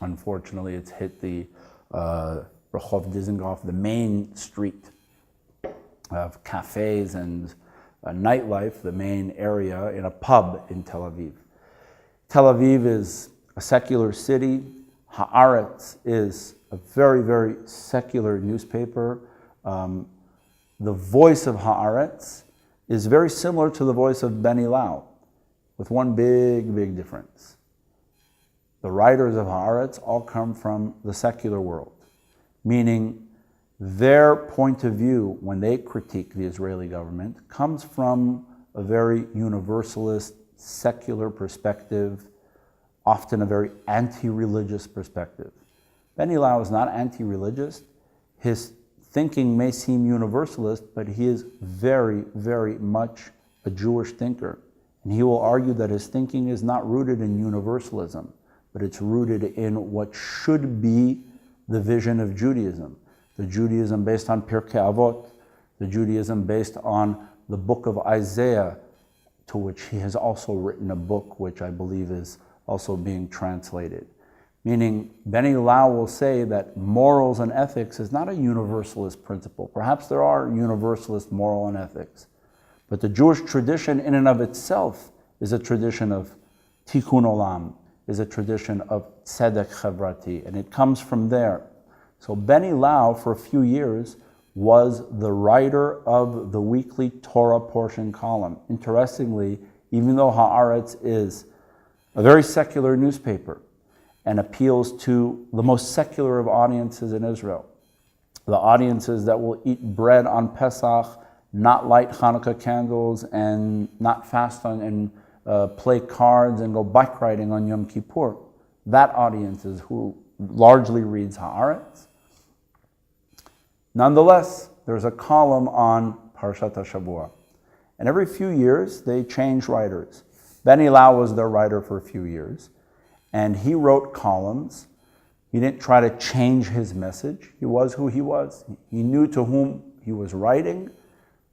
unfortunately, it's hit the Rehov Dizengoff, the main street of cafes and nightlife, the main area, in a pub in Tel Aviv. Tel Aviv is a secular city. Haaretz is a very, very secular newspaper. The voice of Haaretz is very similar to the voice of Ben Ilau, with one big, big difference. The writers of Haaretz all come from the secular world, meaning their point of view when they critique the Israeli government comes from a very universalist, secular perspective, often a very anti-religious perspective. Ben Ilau is not anti-religious. His thinking may seem universalist, but he is very, very much a Jewish thinker. And he will argue that his thinking is not rooted in universalism, but it's rooted in what should be the vision of Judaism. The Judaism based on Pirkei Avot, the Judaism based on the book of Isaiah, to which he has also written a book which I believe is also being translated. Meaning, Ben Ilau will say that morals and ethics is not a universalist principle. Perhaps there are universalist moral and ethics, but the Jewish tradition in and of itself is a tradition of tikkun olam, is a tradition of tzedek chavrati, and it comes from there. So Ben Ilau, for a few years, was the writer of the weekly Torah portion column. Interestingly, even though Haaretz is a very secular newspaper and appeals to the most secular of audiences in Israel, the audiences that will eat bread on Pesach, not light Hanukkah candles, and not fast on and play cards and go bike riding on Yom Kippur. That audience is who largely reads Haaretz. Nonetheless, there's a column on Parshat HaShavua. And every few years, they change writers. Ben Ilau was their writer for a few years, and he wrote columns. He didn't try to change his message. He was who he was. He knew to whom he was writing,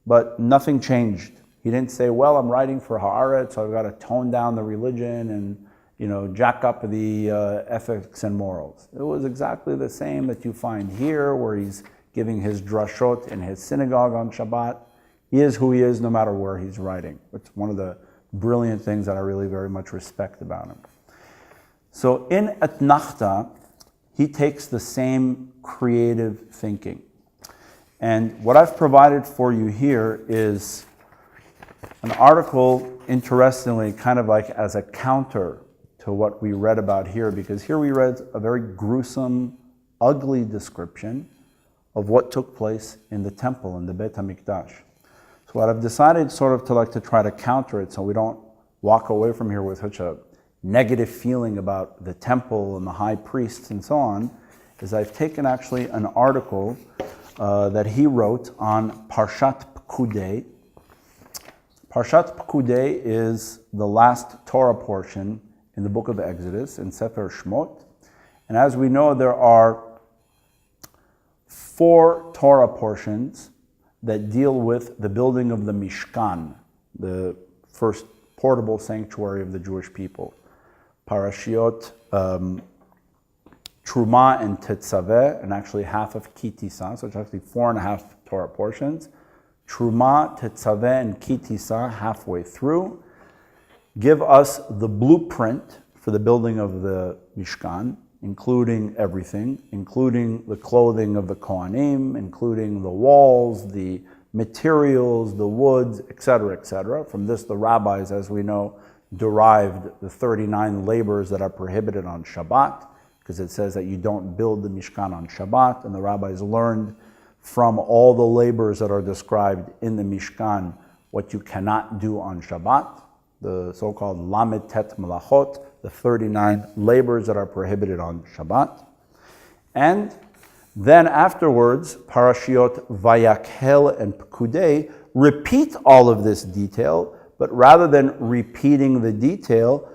but nothing changed. He didn't say, well, I'm writing for Haaretz, so I've got to tone down the religion and jack up the ethics and morals. It was exactly the same that you find here, where he's giving his drashot in his synagogue on Shabbat. He is who he is no matter where he's writing. It's one of the brilliant things that I really very much respect about him. So in Etnachta, he takes the same creative thinking. And what I've provided for you here is an article, interestingly, kind of like as a counter to what we read about here, because here we read a very gruesome, ugly description of what took place in the temple, in the Beit HaMikdash. So what I've decided sort of to try to counter it so we don't walk away from here with such a negative feeling about the temple and the high priests and so on, is I've taken actually an article that he wrote on Parshat Pekudei. Parshat Pekudei is the last Torah portion in the book of Exodus, in Sefer Shmot. And as we know, there are 4 Torah portions that deal with the building of the Mishkan, the first portable sanctuary of the Jewish people. Parashiot Truma and Tetzaveh, and actually half of Kitisa, so it's actually 4.5 Torah portions. Truma, Tetzaveh, and Kitisa halfway through give us the blueprint for the building of the Mishkan, including everything, including the clothing of the Kohanim, including the walls, the materials, the woods, etc., etc. From this, the rabbis, as we know, derived the 39 labors that are prohibited on Shabbat, because it says that you don't build the Mishkan on Shabbat, and the rabbis learned from all the labors that are described in the Mishkan what you cannot do on Shabbat, the so-called Lamed Tet Malachot, the 39 labors that are prohibited on Shabbat. And then afterwards, Parashiot Vayakhel and Pekudei repeat all of this detail, but rather than repeating the detail,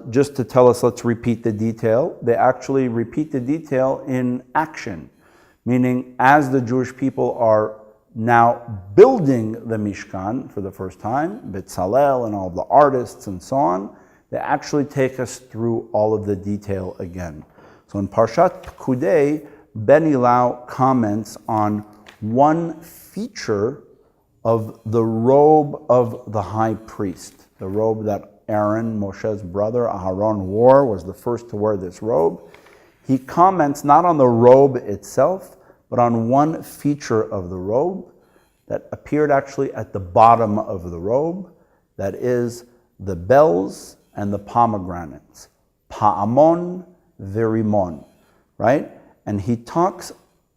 just to tell us, let's repeat the detail, they actually repeat the detail in action. Meaning, as the Jewish people are now building the Mishkan for the first time, Betzalel and all of the artists and so on, they actually take us through all of the detail again. So in Parshat Pekudei, Ben Ilau comments on one feature of the robe of the high priest. The robe that Aaron, Moshe's brother, Aharon, wore, was the first to wear this robe. He comments not on the robe itself, but on one feature of the robe that appeared actually at the bottom of the robe, that is the bells and the pomegranates. Pa'amon virimon, right? And he talks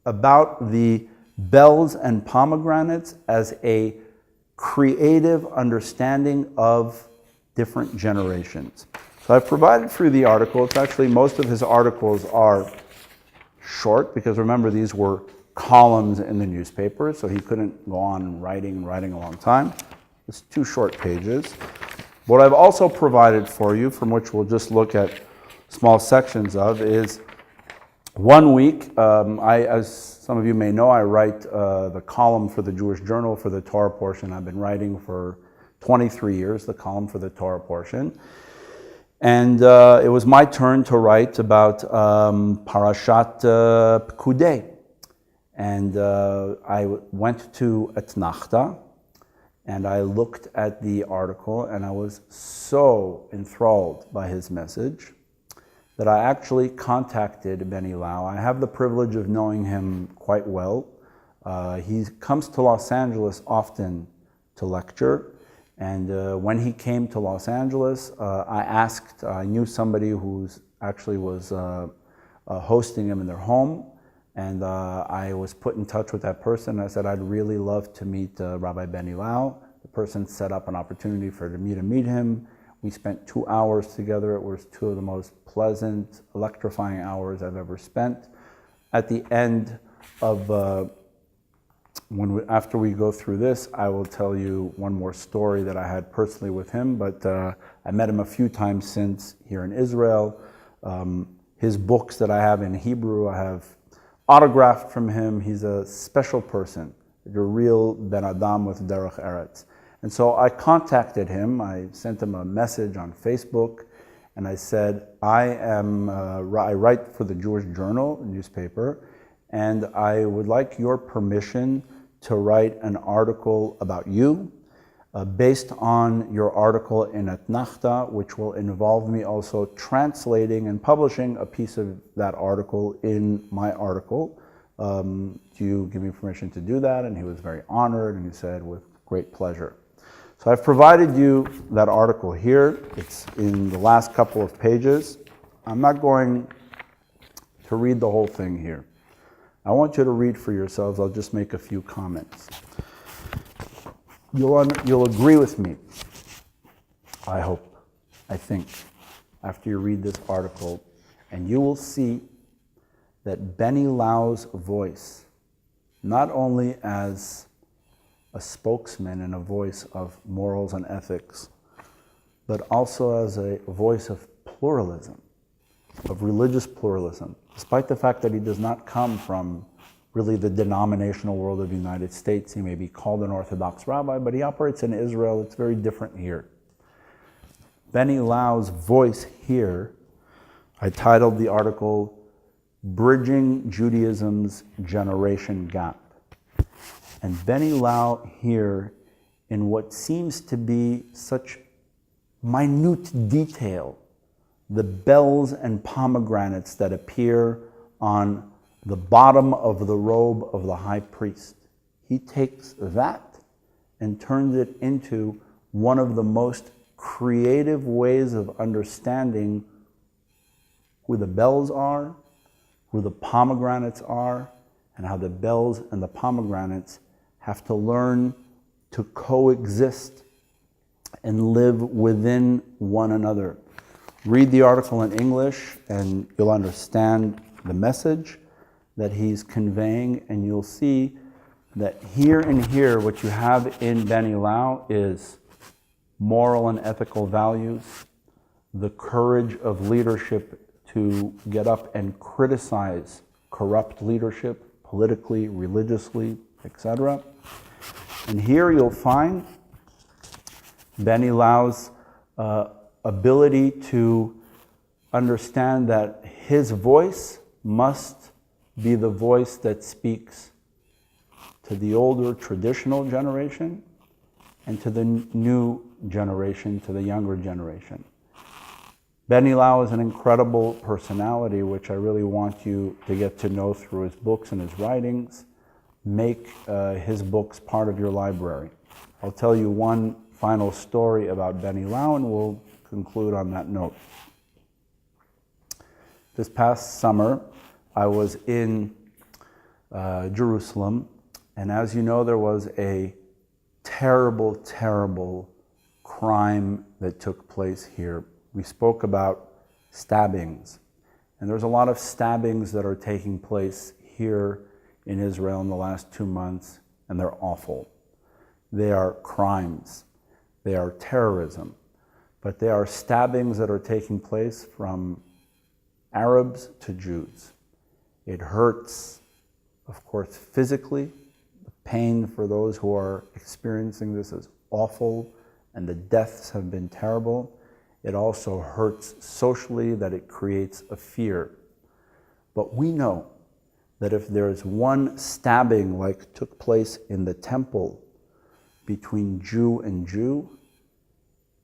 about the bells and pomegranates as a creative understanding of different generations. So I've provided for you the article. It's actually, most of his articles are short, because remember, these were columns in the newspaper, so he couldn't go on writing a long time. It's 2 short pages. What I've also provided for you, from which we'll just look at small sections of, is 1 week. As some of you may know, I write the column for the Jewish Journal for the Torah portion. I've been writing for 23 years, the column for the Torah portion. And it was my turn to write about Parashat Pekudei. And I went to Etnachta, and I looked at the article, and I was so enthralled by his message that I actually contacted Benny Lau. I have the privilege of knowing him quite well. He comes to Los Angeles often to lecture, and when he came to Los Angeles, I knew somebody who actually was hosting him in their home, and I was put in touch with that person. I said, I'd really love to meet Rabbi Benny Lau. The person set up an opportunity for me to meet him. We spent 2 hours together. It was 2 of the most pleasant, electrifying hours I've ever spent. At the end of, after we go through this, I will tell you one more story that I had personally with him, but I met him a few times since here in Israel. His books that I have in Hebrew, I have autographed from him. He's a special person, a real Ben Adam with Derech Eretz. And so I contacted him. I sent him a message on Facebook, and I said, I write for the Jewish Journal newspaper, and I would like your permission to write an article about you based on your article in Etnachta, which will involve me also translating and publishing a piece of that article in my article. Do you give me permission to do that? And he was very honored, and he said, with great pleasure. So I've provided you that article here. It's in the last couple of pages. I'm not going to read the whole thing here. I want you to read for yourselves. I'll just make a few comments. You'll agree with me, I hope, I think, after you read this article, and you will see that Benny Lau's voice, not only as a spokesman and a voice of morals and ethics, but also as a voice of pluralism, of religious pluralism, despite the fact that he does not come from really the denominational world of the United States. He may be called an Orthodox rabbi, but he operates in Israel. It's very different here. Benny Lau's voice here, I titled the article, Bridging Judaism's Generation Gap. And Benny Lau here, in what seems to be such minute detail, the bells and pomegranates that appear on the bottom of the robe of the high priest. He takes that and turns it into one of the most creative ways of understanding who the bells are, who the pomegranates are, and how the bells and the pomegranates have to learn to coexist and live within one another. Read the article in English and you'll understand the message that he's conveying, and you'll see that here and here what you have in Benny Lau is moral and ethical values, the courage of leadership to get up and criticize corrupt leadership, politically, religiously, etc. And here you'll find Benny Lau's ability to understand that his voice must be the voice that speaks to the older traditional generation and to the new generation, to the younger generation. Benny Lau is an incredible personality, which I really want you to get to know through his books and his writings. Make his books part of your library. I'll tell you one final story about Benny Lau, and we'll conclude on that note. This past summer, I was in Jerusalem, and as you know, there was a terrible, terrible crime that took place here. We spoke about stabbings, and there's a lot of stabbings that are taking place here in Israel in the last 2 months, and they're awful. They are crimes. They are terrorism. But they are stabbings that are taking place from Arabs to Jews. It hurts, of course, physically. The pain for those who are experiencing this is awful, and the deaths have been terrible. It also hurts socially, that it creates a fear. But we know that if there is one stabbing like took place in the temple between Jew and Jew,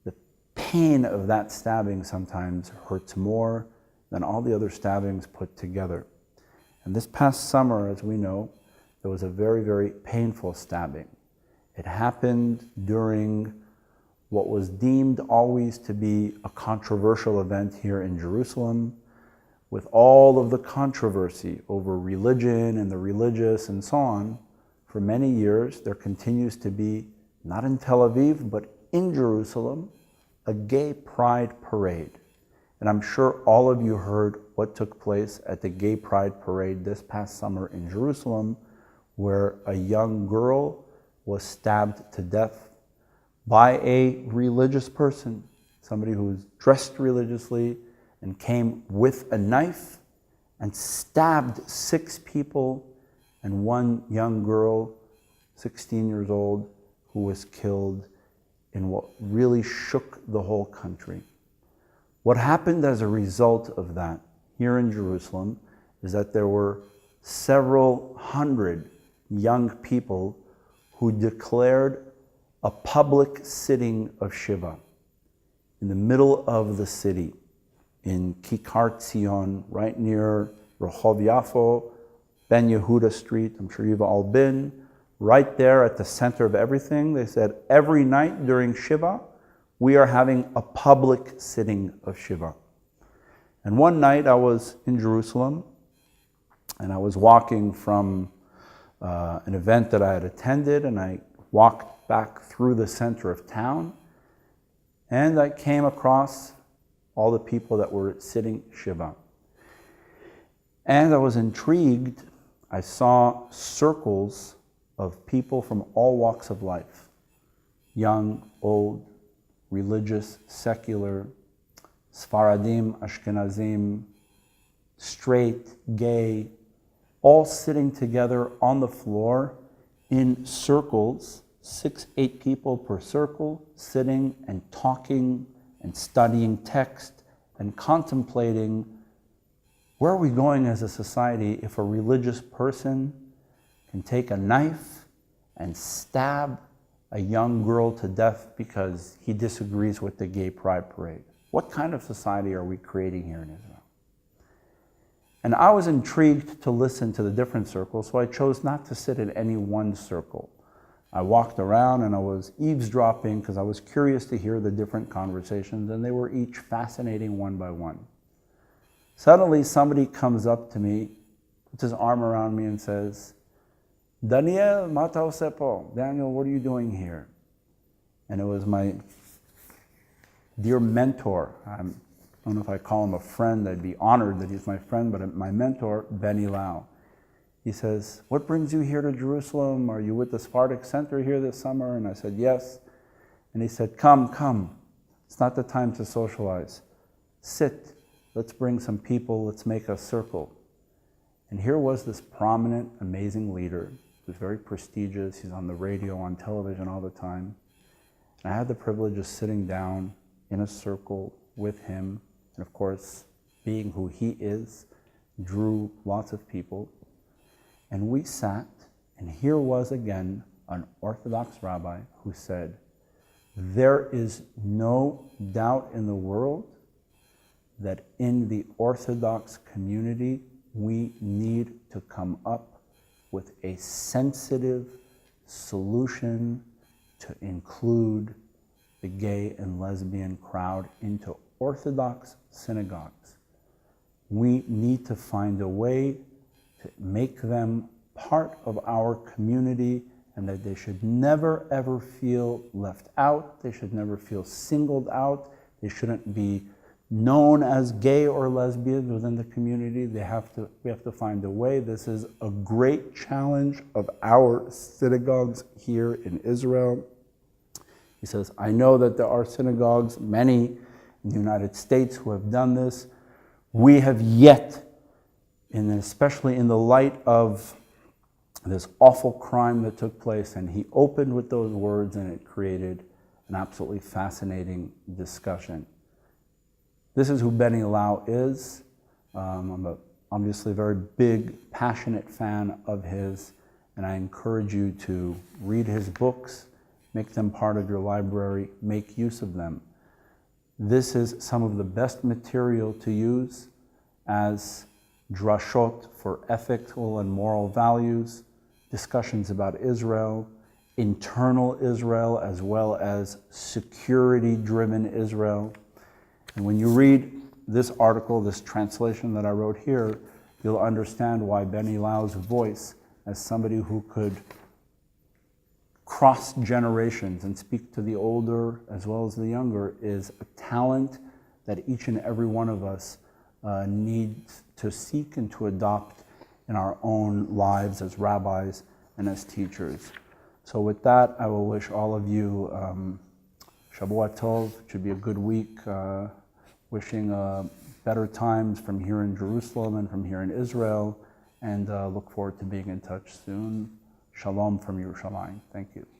the pain of that stabbing sometimes hurts more than all the other stabbings put together. And this past summer, as we know, there was a very, very painful stabbing. It happened during what was deemed always to be a controversial event here in Jerusalem, with all of the controversy over religion and the religious and so on. For many years, there continues to be, not in Tel Aviv, but in Jerusalem, a gay pride parade. And I'm sure all of you heard what took place at the gay pride parade this past summer in Jerusalem, where a young girl was stabbed to death by a religious person, somebody who was dressed religiously and came with a knife and stabbed 6 people and one young girl, 16 years old, who was killed in what really shook the whole country. What happened as a result of that here in Jerusalem is that there were several hundred young people who declared a public sitting of Shiva in the middle of the city, in Kikar Tzion, right near Rehov Yafo, Ben Yehuda Street. I'm sure you've all been. Right there at the center of everything, they said every night during Shiva, we are having a public sitting of Shiva. And one night I was in Jerusalem, and I was walking from an event that I had attended, and I walked back through the center of town, and I came across all the people that were sitting Shiva. And I was intrigued. I saw circles of people from all walks of life, young, old, religious, secular, Sfaradim, Ashkenazim, straight, gay, all sitting together on the floor in circles, 6-8 people per circle, sitting and talking and studying text and contemplating, where are we going as a society if a religious person can take a knife and stab a young girl to death because he disagrees with the gay pride parade? What kind of society are we creating here in Israel? And I was intrigued to listen to the different circles, so I chose not to sit in any one circle. I walked around and I was eavesdropping because I was curious to hear the different conversations, and they were each fascinating one by one. Suddenly somebody comes up to me, puts his arm around me and says, Daniel, mata osepo? Daniel, what are you doing here? And it was my dear mentor. I don't know if I call him a friend, I'd be honored that he's my friend, but my mentor, Benny Lau. He says, what brings you here to Jerusalem? Are you with the Sephardic Center here this summer? And I said, yes. And he said, come. It's not the time to socialize. Sit. Let's bring some people. Let's make a circle. And here was this prominent, amazing leader. He was very prestigious. He's on the radio, on television all the time. And I had the privilege of sitting down in a circle with him. And of course, being who he is, drew lots of people. And we sat And here was again an Orthodox rabbi who said, there is no doubt in the world that in the Orthodox community, we need to come up with a sensitive solution to include the gay and lesbian crowd into Orthodox synagogues. We need to find a way to make them part of our community, and that they should never ever feel left out. They should never feel singled out. They shouldn't be known as gay or lesbian within the community. We have to find a way. This is a great challenge of our synagogues here in Israel. He says, I know that there are synagogues, many in the United States, who have done this. We have yet, and especially in the light of this awful crime that took place, and he opened with those words, and it created an absolutely fascinating discussion. This is who Benny Lau is. I'm obviously a very big, passionate fan of his, and I encourage you to read his books, make them part of your library, make use of them. This is some of the best material to use as drashot for ethical and moral values, discussions about Israel, internal Israel, as well as security-driven Israel. And when you read this article, this translation that I wrote here, you'll understand why Benny Lau's voice, as somebody who could cross generations and speak to the older as well as the younger, is a talent that each and every one of us needs to seek and to adopt in our own lives as rabbis and as teachers. So with that, I will wish all of you Shavua Tov. It should be a good week. Wishing better times from here in Jerusalem and from here in Israel, and look forward to being in touch soon. Shalom from Yerushalayim. Thank you.